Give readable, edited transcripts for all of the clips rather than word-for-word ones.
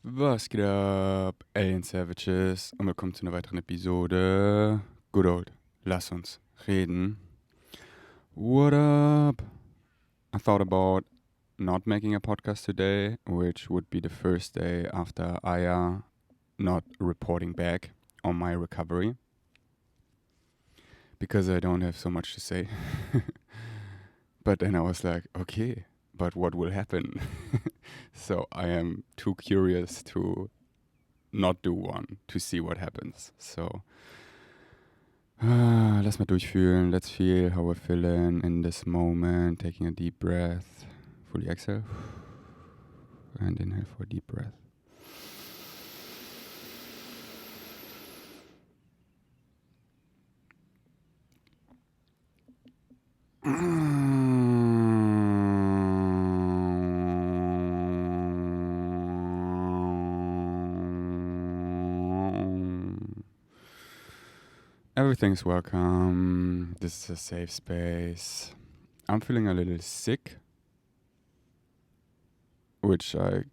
Was geht ab, Alien Savages? Und willkommen zu einer weiteren Episode. Good old. Lass uns reden. What up? I thought about not making a podcast today, which would be the first day after Aya not reporting back on my recovery. Because I don't have so much to say. But then I was like, okay, but what will happen? So I am too curious to not do one, to see what happens. So, lass mal durchfühlen. Let's feel how we're feeling in this moment. Taking a deep breath. Fully exhale. And inhale for a deep breath. Everything's welcome. This is a safe space. I'm feeling a little sick, which I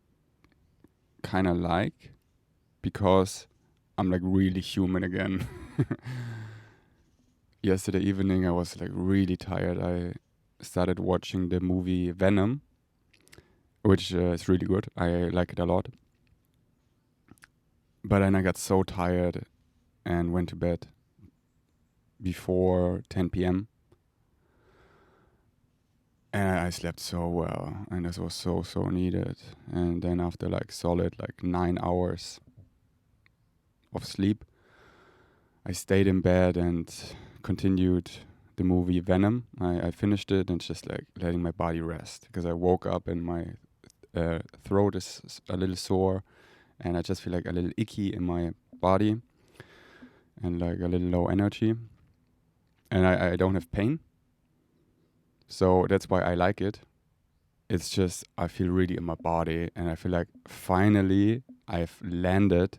kind of like because I'm like really human again. Yesterday evening I was like really tired. I started watching the movie Venom, which is really good. I like it a lot. But then I got so tired and went to bed before 10 p.m. And I slept so well, and this was so needed. And then after like solid like 9 hours of sleep, I stayed in bed and continued the movie Venom. I finished it and just like letting my body rest, because I woke up and my throat is a little sore, and I just feel like a little icky in my body and like a little low energy, and I don't have pain, so that's why I like it. It's just I feel really in my body, and I feel like finally I've landed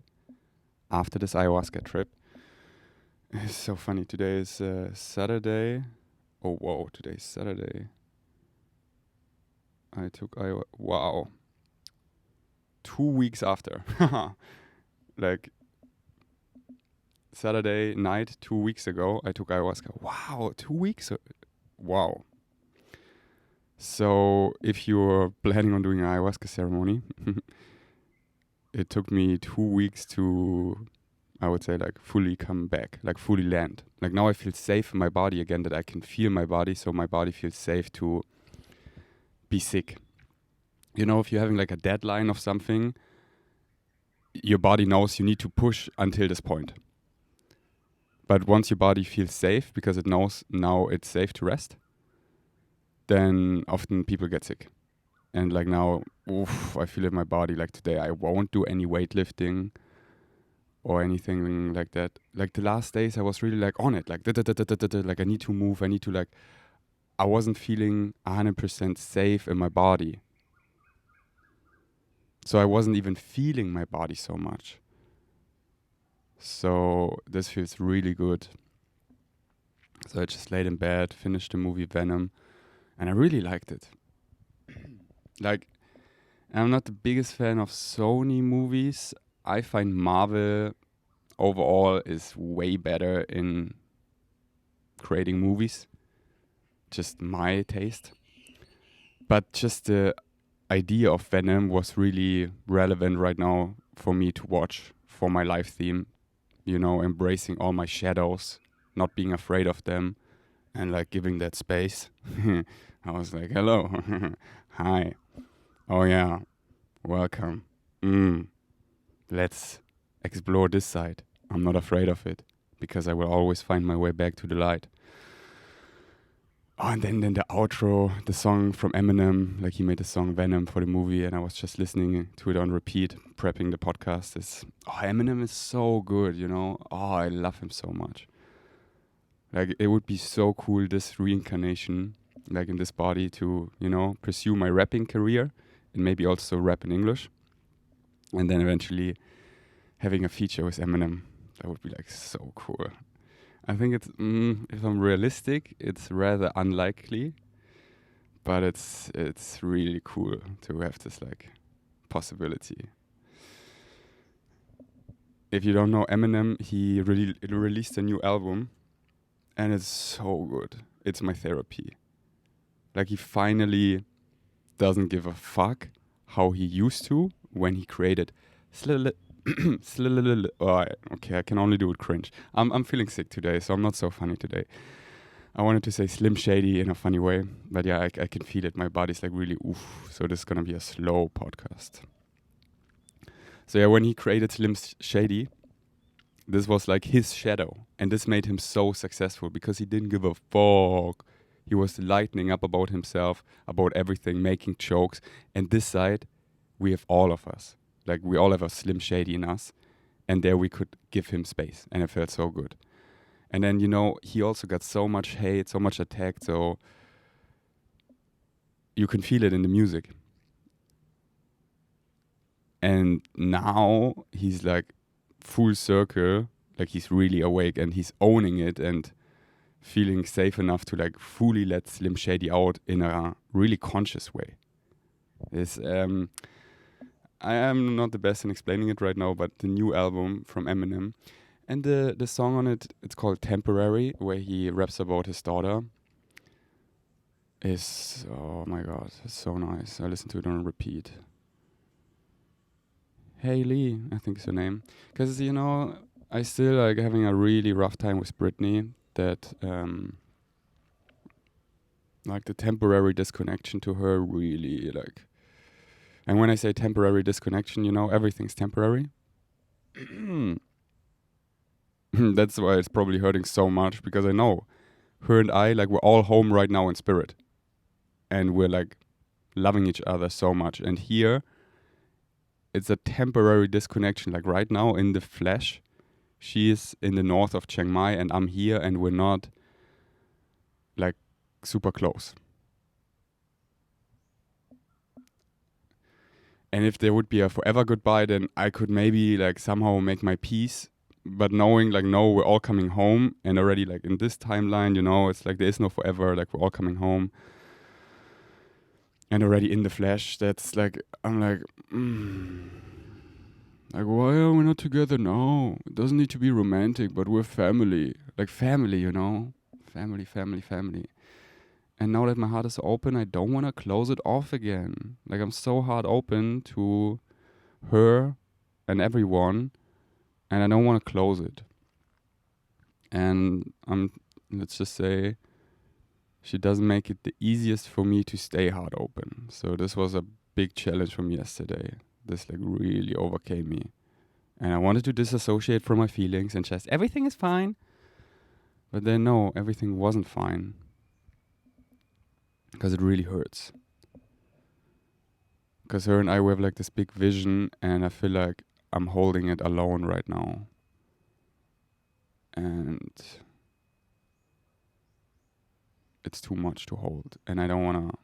after this ayahuasca trip. It's so funny. Today is Saturday. Oh, whoa. Today's Saturday. I took ayahuasca. Wow. 2 weeks after. Like Saturday night, 2 weeks ago, I took ayahuasca. Wow. 2 weeks. Wow. So if you're planning on doing an ayahuasca ceremony, it took me 2 weeks to, I would say, like fully come back, like fully land. Like now I feel safe in my body again, that I can feel my body, so my body feels safe to be sick. You know, if you're having like a deadline of something, your body knows you need to push until this point. But once your body feels safe, because it knows now it's safe to rest, then often people get sick. And like now, oof, I feel in my body, like today I won't do any weightlifting or anything like that. Like the last days I was really like on it, like like I need to move, I need to like, I wasn't feeling 100% safe in my body. So I wasn't even feeling my body so much. So this feels really good. So I just laid in bed, finished the movie Venom, and I really liked it. Like, I'm not the biggest fan of Sony movies. I find Marvel overall is way better in creating movies. Just my taste. But just the idea of Venom was really relevant right now for me to watch for my life theme. You know, embracing all my shadows, not being afraid of them, and like giving that space. I was like, hello, hi, oh yeah, welcome. Let's explore this side. I'm not afraid of it, because I will always find my way back to the light. Oh, and then the outro, the song from Eminem, like he made the song Venom for the movie, and I was just listening to it on repeat, prepping the podcast. Eminem is so good, you know? Oh, I love him so much. Like, it would be so cool, this reincarnation, like in this body, to, you know, pursue my rapping career and maybe also rap in English. And then eventually having a feature with Eminem. That would be like so cool. I think it's, if I'm realistic, it's rather unlikely, but it's really cool to have this like possibility. if you don't know Eminem, he really released a new album, and it's so good. It's my therapy. Like, he finally doesn't give a fuck how he used to when he created okay, I can only do it cringe. I'm feeling sick today, so I'm not so funny today. I wanted to say Slim Shady in a funny way, but yeah, I can feel it. My body's like really oof. So this is gonna be a slow podcast. So yeah, when he created Slim Shady, this was like his shadow, and this made him so successful because he didn't give a fuck. He was lightening up about himself, about everything, making jokes. And this side, we have all of us. Like, we all have a Slim Shady in us, and there we could give him space, and it felt so good. And then, you know, he also got so much hate, so much attacked, so you can feel it in the music. And now he's like full circle, like he's really awake and he's owning it and feeling safe enough to like fully let Slim Shady out in a really conscious way. It's, I am not the best in explaining it right now, but the new album from Eminem, and the song on it, it's called Temporary, where he raps about his daughter, is, oh my god, it's so nice. I listen to it on repeat. Haley, I think is her name. Because, you know, I still like having a really rough time with Brittnee, that like the temporary disconnection to her really like, and when I say temporary disconnection, you know, everything's temporary. That's why it's probably hurting so much, because I know her and I, like, we're all home right now in spirit, and we're like loving each other so much. And here it's a temporary disconnection. Like right now in the flesh, she is in the north of Chiang Mai and I'm here, and we're not like super close. And if there would be a forever goodbye, then I could maybe like somehow make my peace. But knowing like, no, we're all coming home, and already like in this timeline, you know, it's like there is no forever, like we're all coming home. And already in the flesh, that's like, I'm like, like, why are we not together now? It doesn't need to be romantic, but we're family. Like family, you know? Family, family, family. And now that my heart is open, I don't want to close it off again. Like, I'm so heart open to her and everyone, and I don't want to close it. And let's just say, she doesn't make it the easiest for me to stay heart open. So this was a big challenge for me yesterday. This like really overcame me. And I wanted to disassociate from my feelings and just, everything is fine. But then no, everything wasn't fine. Because it really hurts. Because her and I, we have like this big vision, and I feel like I'm holding it alone right now. And it's too much to hold, and I don't want to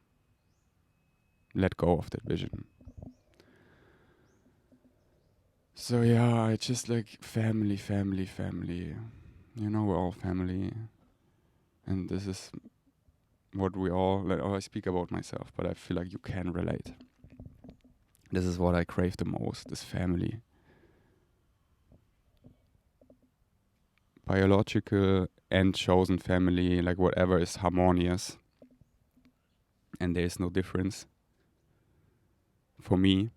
let go of that vision. So yeah, it's just like family, family, family. You know, we're all family. And this is what we all, like, I speak about myself, but I feel like you can relate. This is what I crave the most, this family. Biological and chosen family, like whatever is harmonious. And there is no difference for me.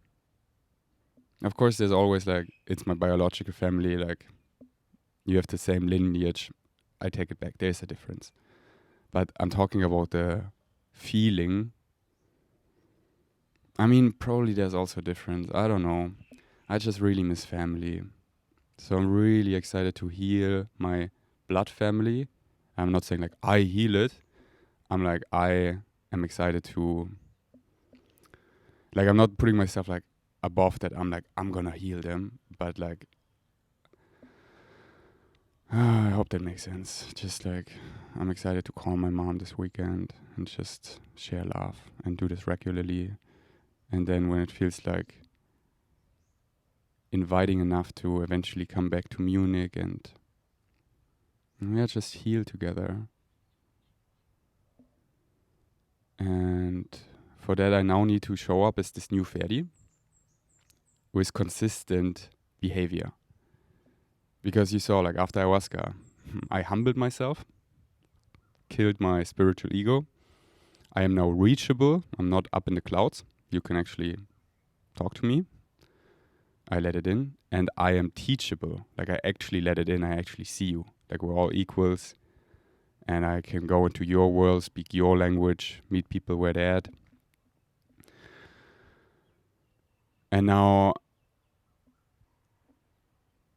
Of course, there's always like, it's my biological family, like you have the same lineage. I take it back, there's a difference. But I'm talking about the feeling. I mean, probably there's also a difference. I don't know. I just really miss family. So I'm really excited to heal my blood family. I'm not saying like I heal it. I'm like, I am excited to, like, I'm not putting myself like above that. I'm like, I'm gonna heal them. But like, I hope that makes sense. Just like, I'm excited to call my mom this weekend and just share love and do this regularly. And then when it feels like inviting enough to eventually come back to Munich and yeah, just heal together. And for that, I now need to show up as this new Ferdi with consistent behavior. Because you saw, like, after ayahuasca, I humbled myself, killed my spiritual ego. I am now reachable. I'm not up in the clouds. You can actually talk to me. I let it in. And I am teachable. Like, I actually let it in. I actually see you. Like, we're all equals. And I can go into your world, speak your language, meet people where they're at. And now,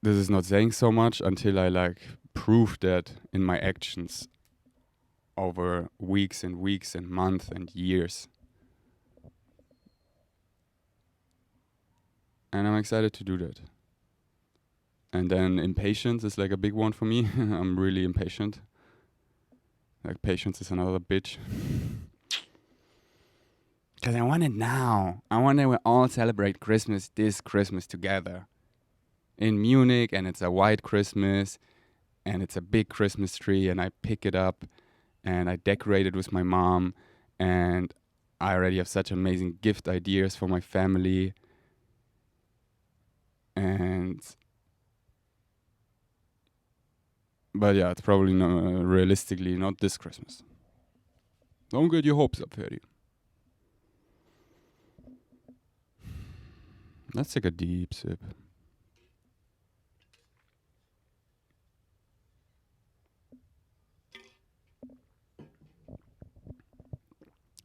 this is not saying so much until I, like, prove that in my actions over weeks and weeks and months and years. And I'm excited to do that. And then impatience is like a big one for me. I'm really impatient. Like, patience is another bitch. Because I want it now. I want that we all celebrate Christmas this Christmas together. In Munich, and it's a white Christmas, and it's a big Christmas tree, and I pick it up, and I decorate it with my mom, and I already have such amazing gift ideas for my family. But yeah, it's probably not, realistically not this Christmas. Don't get your hopes up, Ferdi. Let's take a deep sip.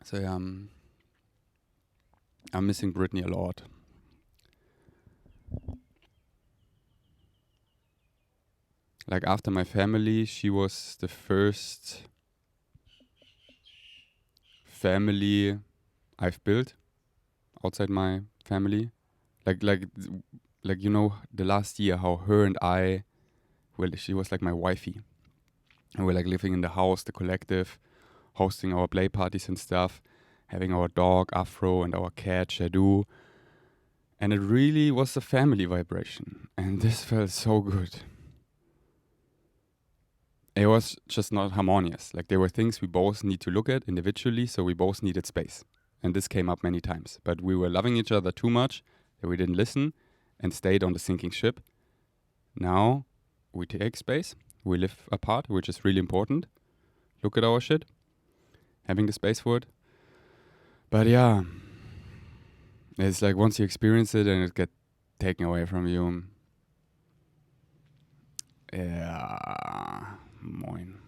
So yeah, I'm missing Brittnee a lot. Like, after my family, she was the first family I've built outside my family. Like you know, the last year, how her and I, well, she was like my wifey. And we're like living in the house, the collective, hosting our play parties and stuff, having our dog Afro and our cat Shadu. And it really was a family vibration. And this felt so good. It was just not harmonious. Like, there were things we both need to look at individually, so we both needed space. And this came up many times. But we were loving each other too much that we didn't listen and stayed on the sinking ship. Now we take space. We live apart, which is really important. Look at our shit. Having the space for it. But yeah, it's like once you experience it and it gets taken away from you. Yeah, moin.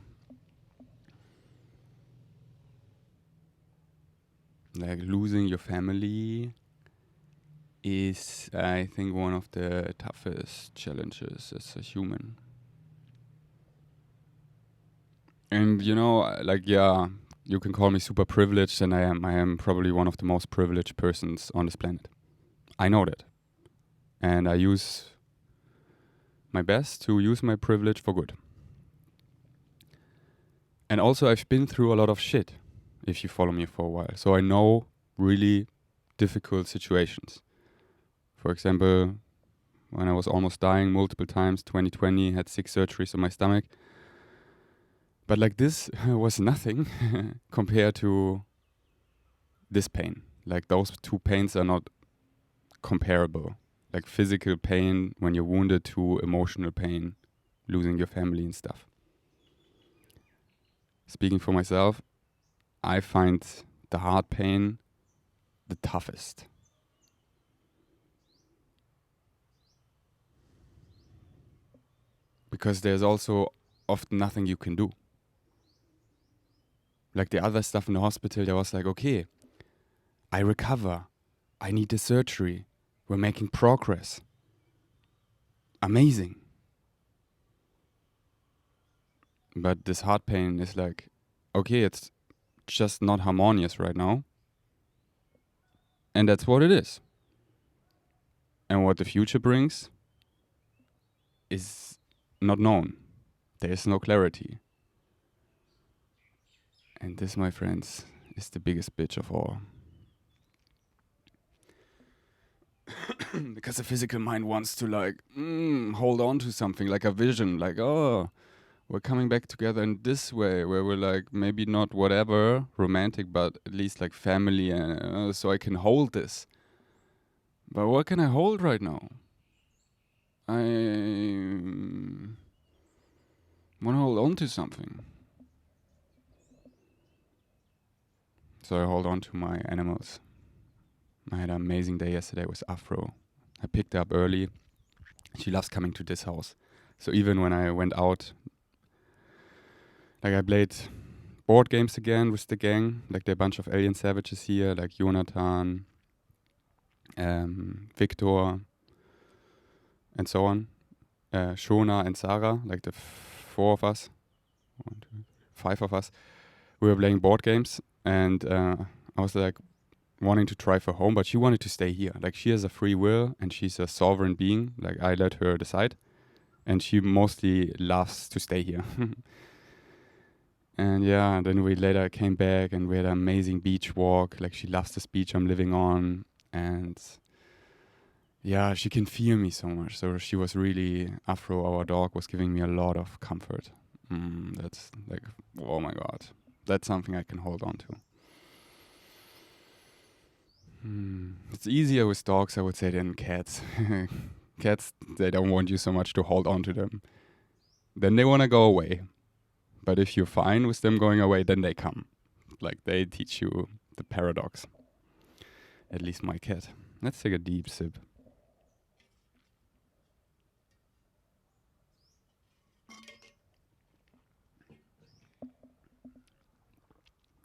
Like, losing your family is, I think, one of the toughest challenges as a human. And you know, like, yeah, you can call me super privileged, and I am. I am probably one of the most privileged persons on this planet. I know that. And I use my best to use my privilege for good. And also, I've been through a lot of shit, if you follow me for a while. So I know really difficult situations. For example, when I was almost dying multiple times, 2020, had 6 surgeries on my stomach. But like, this was nothing compared to this pain. Like, those two pains are not comparable. Like, physical pain when you're wounded to emotional pain, losing your family and stuff. Speaking for myself, I find the heart pain the toughest. Because there's also often nothing you can do. Like, the other stuff in the hospital, there was like, okay, I recover. I need the surgery. We're making progress. Amazing. But this heart pain is like, okay, it's just not harmonious right now. And that's what it is. And what the future brings is not known. There is no clarity. And this, my friends, is the biggest bitch of all. Because the physical mind wants to, like, hold on to something, like a vision, like, oh, we're coming back together in this way, where we're like, maybe not whatever romantic, but at least like family, and so I can hold this. But what can I hold right now? I want to hold on to something. So I hold on to my animals. I had an amazing day yesterday with Afro. I picked her up early. She loves coming to this house. So even when I went out, like I played board games again with the gang. Like there are a bunch of alien savages here, like Jonathan, Victor, and so on. Shona and Sarah, like the four of us, 1, 2, 5 of us. We were playing board games, and I was like wanting to drive her home, but she wanted to stay here. Like she has a free will, and she's a sovereign being. Like I let her decide, and she mostly loves to stay here. And yeah, then we later came back and we had an amazing beach walk. Like she loves this beach I'm living on, and yeah, she can feel me so much. So she was really, Afro, our dog, was giving me a lot of comfort. That's like, oh my God, that's something I can hold on to. It's easier with dogs, I would say, than cats. Cats, they don't want you so much to hold on to them. Then they want to go away. But if you're fine with them going away, then they come. Like they teach you the paradox. At least my cat. Let's take a deep sip.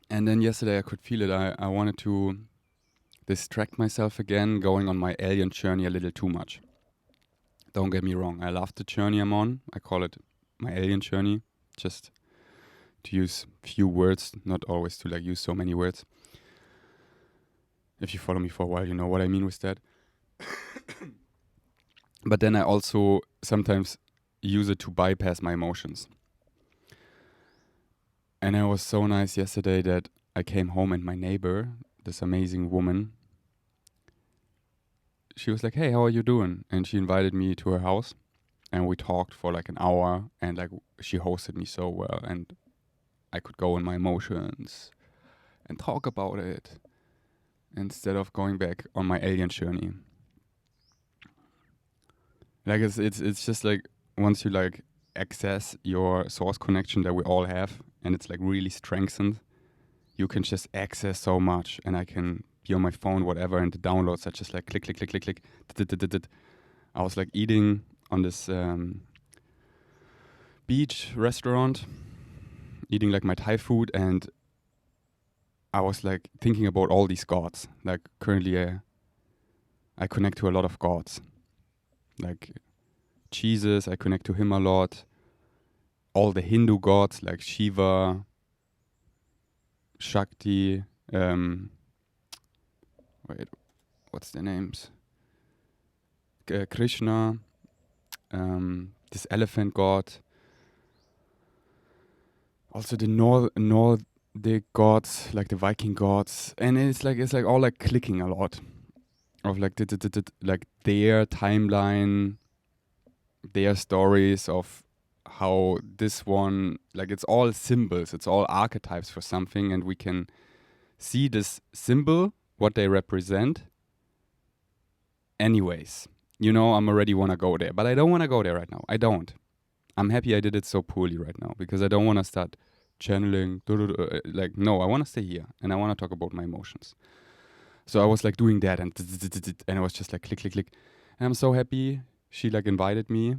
And then yesterday I could feel it. I wanted to distract myself again, going on my alien journey a little too much. Don't get me wrong. I love the journey I'm on. I call it my alien journey. Just to use few words, not always to like use so many words. If you follow me for a while, you know what I mean with that. But then I also sometimes use it to bypass my emotions. And it was so nice yesterday that I came home and my neighbor, this amazing woman, she was like, "Hey, how are you doing?" And she invited me to her house and we talked for like an hour and like she hosted me so well and I could go in my emotions and talk about it instead of going back on my alien journey. Like it's just like once you like access your source connection that we all have and it's like really strengthened, you can just access so much and I can be on my phone, whatever, and the downloads are just like click, click, click, click, click. I was like eating on this beach restaurant, eating like my Thai food, and I was like thinking about all these gods. Like currently I connect to a lot of gods. Like Jesus, I connect to him a lot. All the Hindu gods like Shiva, Shakti, wait, what's their names? Krishna, this elephant god. Also the Nordic gods, like the Viking gods, and it's like all like clicking a lot of like like their timeline, their stories of how this one, like it's all symbols, it's all archetypes for something, and we can see this symbol, what they represent. Anyways, you know, I'm already want to go there, but I don't want to go there right now. I don't. I'm happy I did it so poorly right now because I don't want to start channeling. Like, no, I want to stay here and I want to talk about my emotions. So I was like doing that and I was just like click, click, click. And I'm so happy she like invited me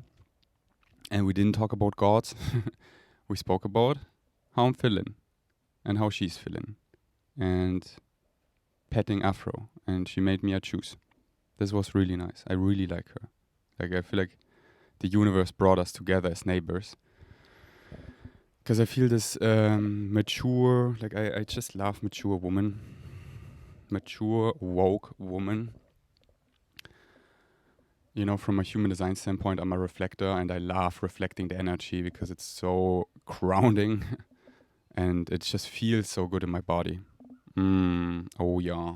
and we didn't talk about gods. We spoke about how I'm feeling and how she's feeling and petting Afro. And she made me a choose. This was really nice. I really like her. Like, I feel like the universe brought us together as neighbors. Because I feel this mature, like I just love mature women. Mature, woke woman. You know, from a human design standpoint, I'm a reflector and I love reflecting the energy because it's so grounding and it just feels so good in my body. Oh yeah.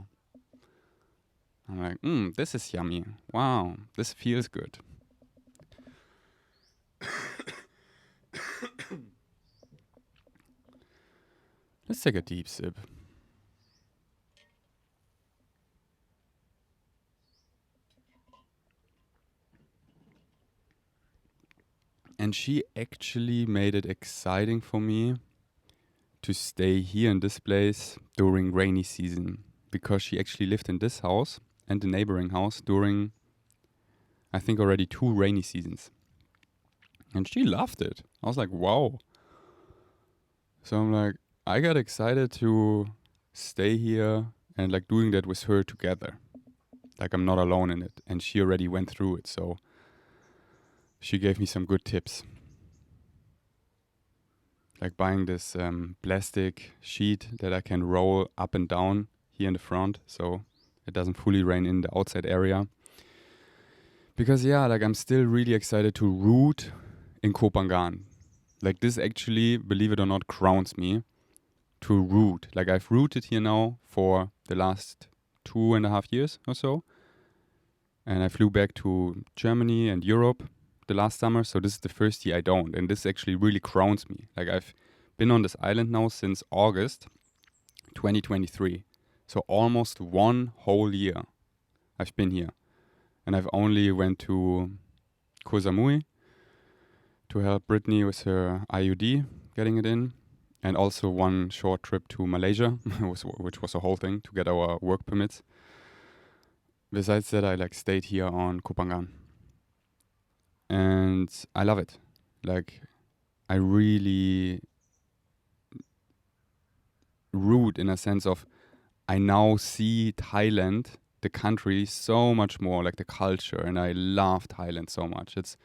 I'm like, this is yummy. Wow, this feels good. Let's take a deep sip. And she actually made it exciting for me to stay here in this place during rainy season, because she actually lived in this house and the neighboring house during, I think, already 2 rainy seasons. And she loved it. I was like, wow. So I'm like, I got excited to stay here and like doing that with her together. Like I'm not alone in it. And she already went through it. So she gave me some good tips. Like buying this plastic sheet that I can roll up and down here in the front, so it doesn't fully rain in the outside area. Because yeah, like I'm still really excited to root in Koh Phangan. Like this actually, believe it or not, grounds me to root. Like I've rooted here now for the last 2.5 years or so. And I flew back to Germany and Europe the last summer, so this is the first year I don't, and this actually really grounds me. Like I've been on this island now since August 2023, so almost 1 whole year I've been here, and I've only went to Koh Samui to help Brittnee with her IUD, getting it in, and also 1 short trip to Malaysia, which was a whole thing to get our work permits. Besides that, I like stayed here on Koh Phangan. And I love it. Like, I really root in a sense of I now see Thailand, the country, so much more, like the culture, and I love Thailand so much. It's,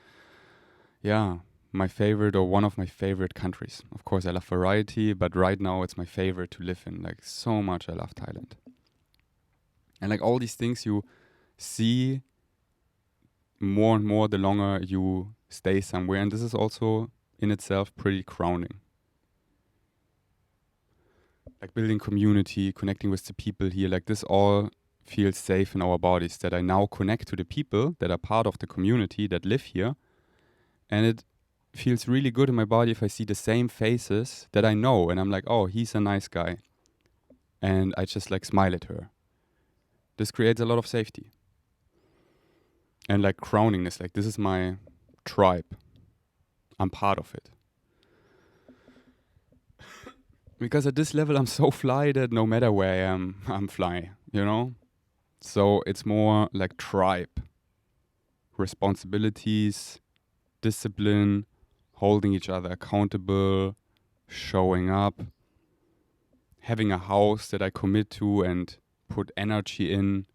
yeah, my favorite or one of my favorite countries. Of course, I love variety, but right now it's my favorite to live in. Like, so much I love Thailand. And like all these things you see more and more the longer you stay somewhere, and this is also in itself pretty crowning. Like building community, connecting with the people here, like this all feels safe in our bodies, that I now connect to the people that are part of the community that live here, and it feels really good in my body if I see the same faces that I know, and I'm like, oh, he's a nice guy, and I just like smile at her. This creates a lot of safety. And like crowningness, like this is my tribe. I'm part of it. Because at this level, I'm so fly that no matter where I am, I'm fly, you know? So it's more like tribe. Responsibilities, discipline, holding each other accountable, showing up, having a house that I commit to and put energy in.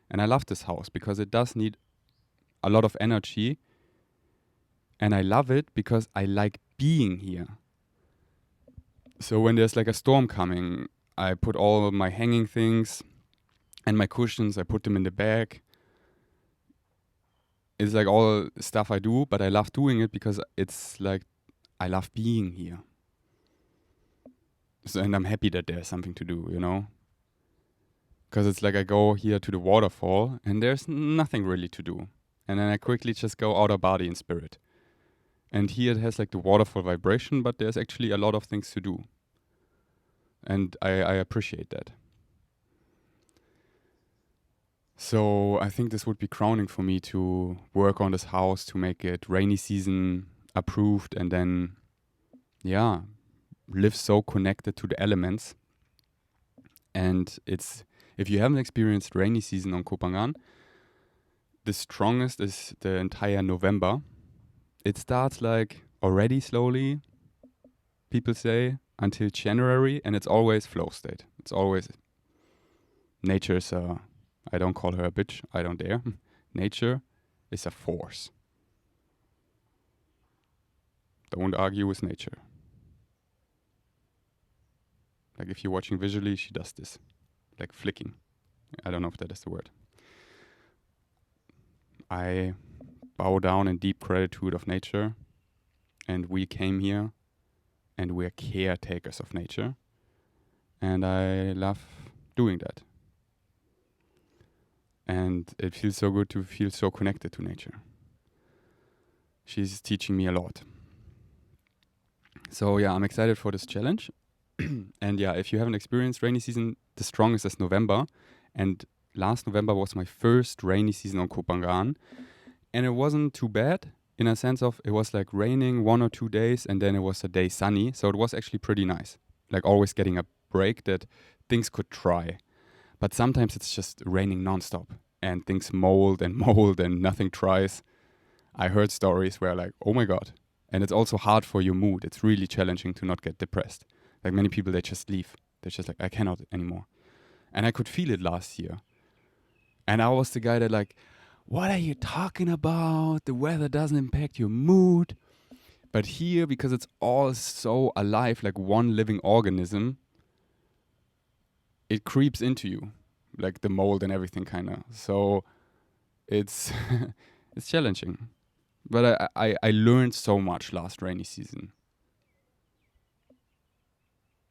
And I love this house because it does need a lot of energy, and I love it because I like being here. So when there's like a storm coming, I put all of my hanging things and my cushions, I put them in the bag. It's like all stuff I do, but I love doing it because it's like I love being here. So, and I'm happy that there's something to do, you know? Because it's like I go here to the waterfall and there's nothing really to do. And then I quickly just go out of body and spirit. And here it has like the waterfall vibration, but there's actually a lot of things to do. And I appreciate that. So I think this would be crowning for me to work on this house, to make it rainy season approved, and then, yeah, live so connected to the elements. And it's, if you haven't experienced rainy season on Koh Phangan, the strongest is the entire November. It starts like already slowly, people say, until January, and it's always flow state. It's always nature's I don't call her a bitch, I don't dare. Nature is a force. Don't argue with nature. Like if you're watching visually, she does this. Like flicking. I don't know if that is the word. I bow down in deep gratitude of nature, and we came here and we're caretakers of nature, and I love doing that. And it feels so good to feel so connected to nature. She's teaching me a lot. So yeah, I'm excited for this challenge. And yeah, if you haven't experienced rainy season, the strongest is November, and last November was my first rainy season on Koh Phangan, and it wasn't too bad. in a sense of it was like raining 1 or 2 days and then it was a day sunny. So it was actually pretty nice. Like always getting a break that things could try. But sometimes it's just raining nonstop and things mold and mold and nothing tries. I heard stories where like, oh my God. And it's also hard for your mood. It's really challenging to not get depressed. Like many people, they just leave. They're just like, I cannot anymore. And I could feel it last year. And I was the guy that like, what are you talking about? The weather doesn't impact your mood. But here, because it's all so alive, like one living organism, it creeps into you, like the mold and everything kind of. So it's it's challenging. But I learned so much last rainy season.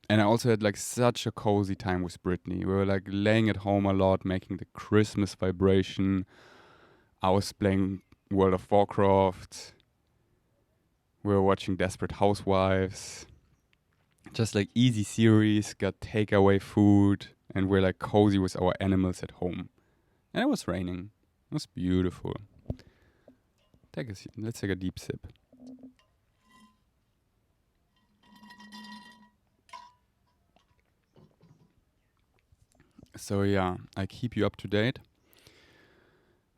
And I also had like such a cozy time with Brittnee. We were like laying at home a lot, making the Christmas vibration. I was playing World of Warcraft. We were watching Desperate Housewives. Just like easy series, got takeaway food, and we're like cozy with our animals at home. And it was raining. It was beautiful. Let's take a deep sip. So yeah, I keep you up to date.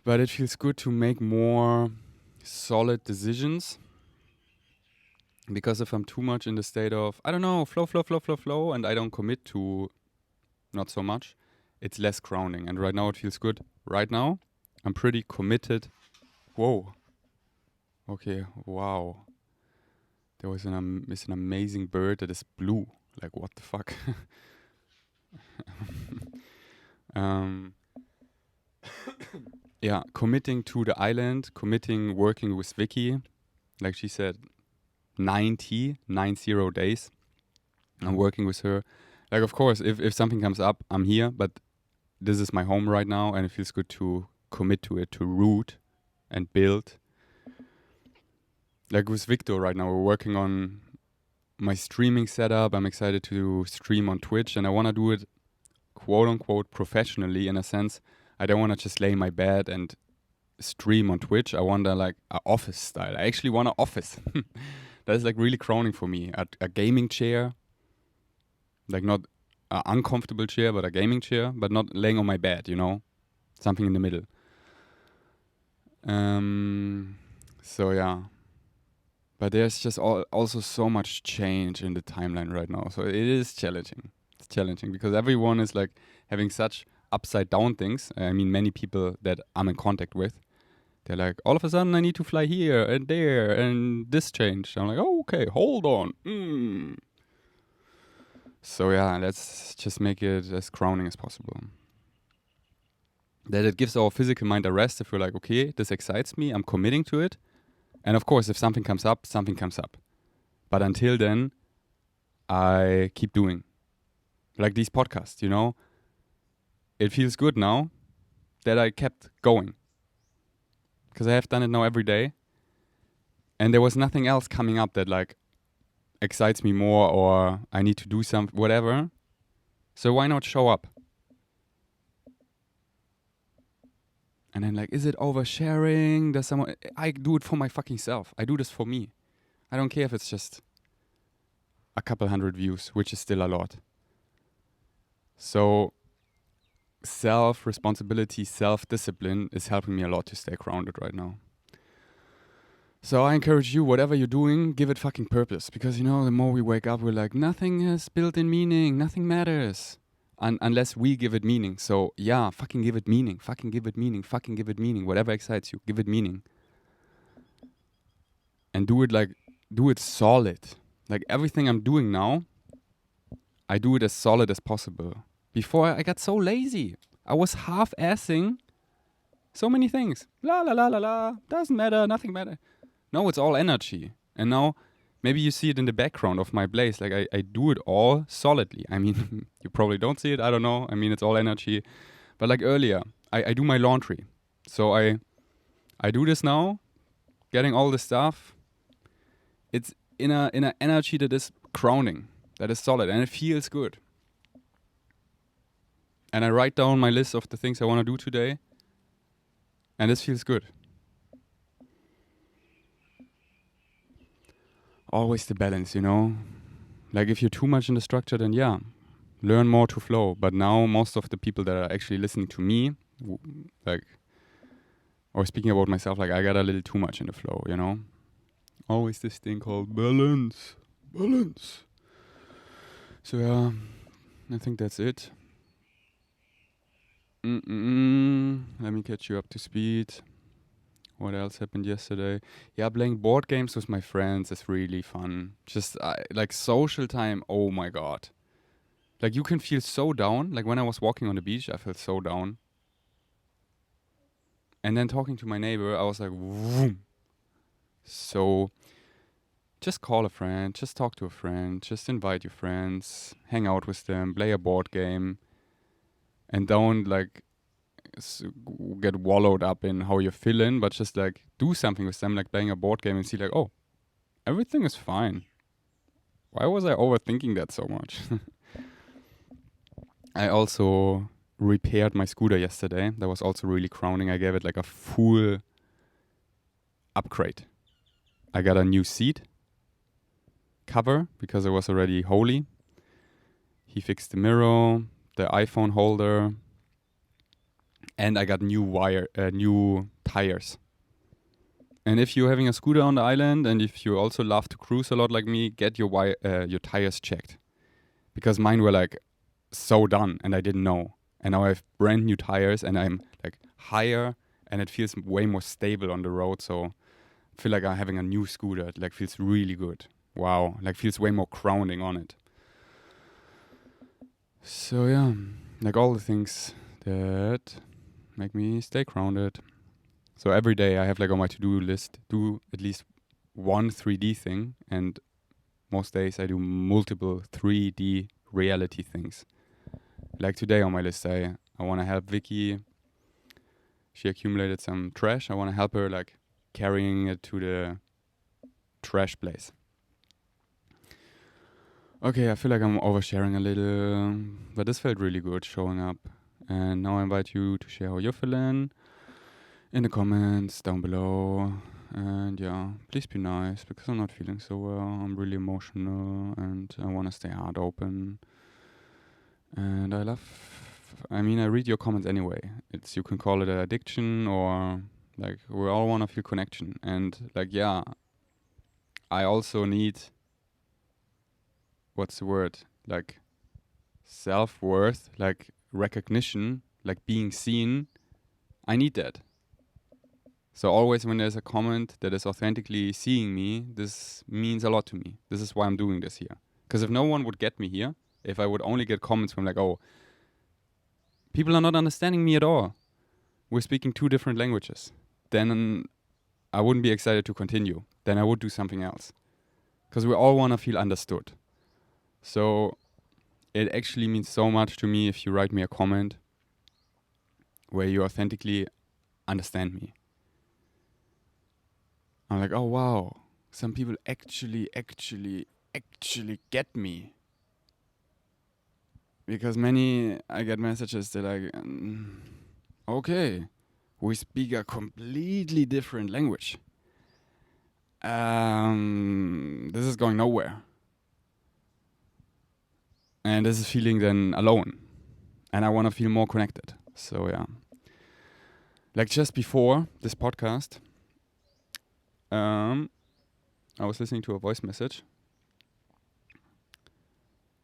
But it feels good to make more solid decisions. Because if I'm too much in the state of, I don't know, flow, and I don't commit to not so much, it's less grounding. And right now it feels good. Right now, I'm pretty committed. Whoa. Okay, wow. There was it's an amazing bird that is blue. Like, what the fuck? Yeah, committing to the island, working with Vicky. Like she said, 90 days. I'm working with her. Like, of course, if something comes up, I'm here. But this is my home right now, and it feels good to commit to it, to root and build. Like with Victor right now, we're working on my streaming setup. I'm excited to stream on Twitch, and I want to do it quote unquote professionally in a sense. I don't want to just lay in my bed and stream on Twitch. I want like an office style. I actually want an office. That is like really crowning for me. A gaming chair, like not an uncomfortable chair, but a gaming chair, but not laying on my bed, you know? Something in the middle. So yeah. But there's just also so much change in the timeline right now. So it is challenging. It's challenging because everyone is like having such upside down things. I mean, many people that I'm in contact with, they're like, all of a sudden I need to fly here and there and this changed. I'm like, oh, okay, hold on. So yeah, let's just make it as crowning as possible. That it gives our physical mind a rest if we're like, okay, this excites me, I'm committing to it. And of course, if something comes up, something comes up. But until then, I keep doing. Like these podcasts, you know? It feels good now that I kept going. Because I have done it now every day. And there was nothing else coming up that like excites me more or I need to do something, whatever. So why not show up? And then like, is it oversharing? Does someone... I do it for my fucking self. I do this for me. I don't care if it's just a couple hundred views, which is still a lot. So self-responsibility, self-discipline is helping me a lot to stay grounded right now. So I encourage you, whatever you're doing, give it fucking purpose. Because, you know, the more we wake up, we're like, nothing has built-in meaning. Nothing matters. Unless we give it meaning. So, yeah, fucking give it meaning. Fucking give it meaning. Fucking give it meaning. Whatever excites you, give it meaning. And do it solid. Like everything I'm doing now, I do it as solid as possible. Before I got so lazy. I was half-assing so many things. La la la la la. Doesn't matter. Nothing matter. No, it's all energy. And now, maybe you see it in the background of my blaze. Like I do it all solidly. I mean, you probably don't see it. I don't know. I mean, it's all energy. But like earlier, I do my laundry. So I do this now, getting all the stuff. It's in a energy that is crowning, that is solid, and it feels good. And I write down my list of the things I want to do today, and this feels good. always the balance, you know? Like if you're too much in the structure, then yeah, learn more to flow. But now most of the people that are actually listening to me, like, or speaking about myself, like I got a little too much in the flow, you know? Always this thing called balance. Balance. So yeah, I think that's it. Let me catch you up to speed. What else happened yesterday? Yeah, playing board games with my friends is really fun. Just like social time. Oh my god. Like you can feel so down. Like when I was walking on the beach, I felt so down. And then talking to my neighbor, I was like, vroom. So just call a friend, just talk to a friend, just invite your friends, hang out with them, play a board game, and don't like get wallowed up in how you're feeling, but just like do something with them, like playing a board game and see like, oh, everything is fine. Why was I overthinking that so much? I also repaired my scooter yesterday. That was also really crowning. I gave it like a full upgrade. I got a new seat cover because it was already holy. He fixed the mirror, the iPhone holder, and I got new tires. And if you're having a scooter on the island, and if you also love to cruise a lot like me, get your tires checked, because mine were like so done, and I didn't know. And now I have brand new tires, and I'm like higher, and it feels way more stable on the road. So I feel like I'm having a new scooter. It like feels really good. Wow, like feels way more grounding on it. So yeah, like all the things that make me stay grounded. So every day I have like on my to-do list, do at least one 3D thing, and most days I do multiple 3D reality things. Like today on my list, I want to help Vicky. She accumulated some trash. I want to help her like carrying it to the trash place. Okay, I feel like I'm oversharing a little, but this felt really good showing up. And now I invite you to share how you're feeling in the comments down below. And yeah, please be nice because I'm not feeling so well. I'm really emotional and I want to stay heart open. And I read your comments anyway. You can call it an addiction or like we all want to feel connection. And like, yeah, I also need, what's the word? Like self-worth, like recognition, like being seen. I need that. So always when there's a comment that is authentically seeing me, this means a lot to me. This is why I'm doing this here. Because if no one would get me here, if I would only get comments from like, oh, people are not understanding me at all, we're speaking two different languages, then I wouldn't be excited to continue. Then I would do something else. Because we all want to feel understood. So it actually means so much to me if you write me a comment where you authentically understand me. I'm like, oh wow, some people actually get me. Because I get messages that like, okay, we speak a completely different language. This is going nowhere. And this is feeling then alone. And I want to feel more connected. So yeah. Like just before this podcast, I was listening to a voice message.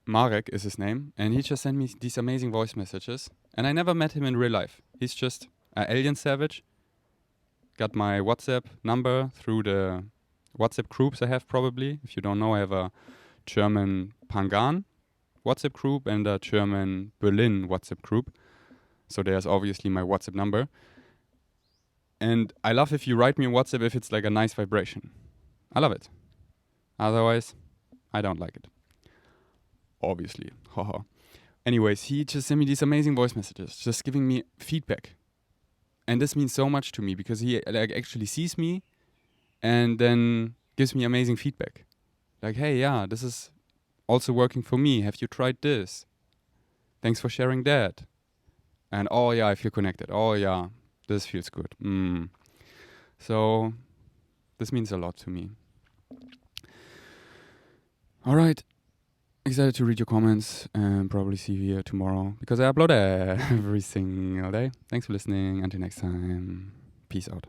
Marek is his name, and he just sent me these amazing voice messages. And I never met him in real life. He's just an alien savage. Got my WhatsApp number through the WhatsApp groups I have probably. If you don't know, I have a German Phangan WhatsApp group and a German Berlin WhatsApp group. So there's obviously my WhatsApp number. And I love if you write me on WhatsApp if it's like a nice vibration. I love it. Otherwise, I don't like it. Obviously. Haha. Anyways, he just sent me these amazing voice messages, just giving me feedback. And this means so much to me because he like actually sees me and then gives me amazing feedback. Like, hey, yeah, this is also working for me. Have you tried this? Thanks for sharing that. And oh yeah, I feel connected. Oh yeah, this feels good. So this means a lot to me. All right. Excited to read your comments and probably see you here tomorrow because I upload every single day. Thanks for listening. Until next time. Peace out.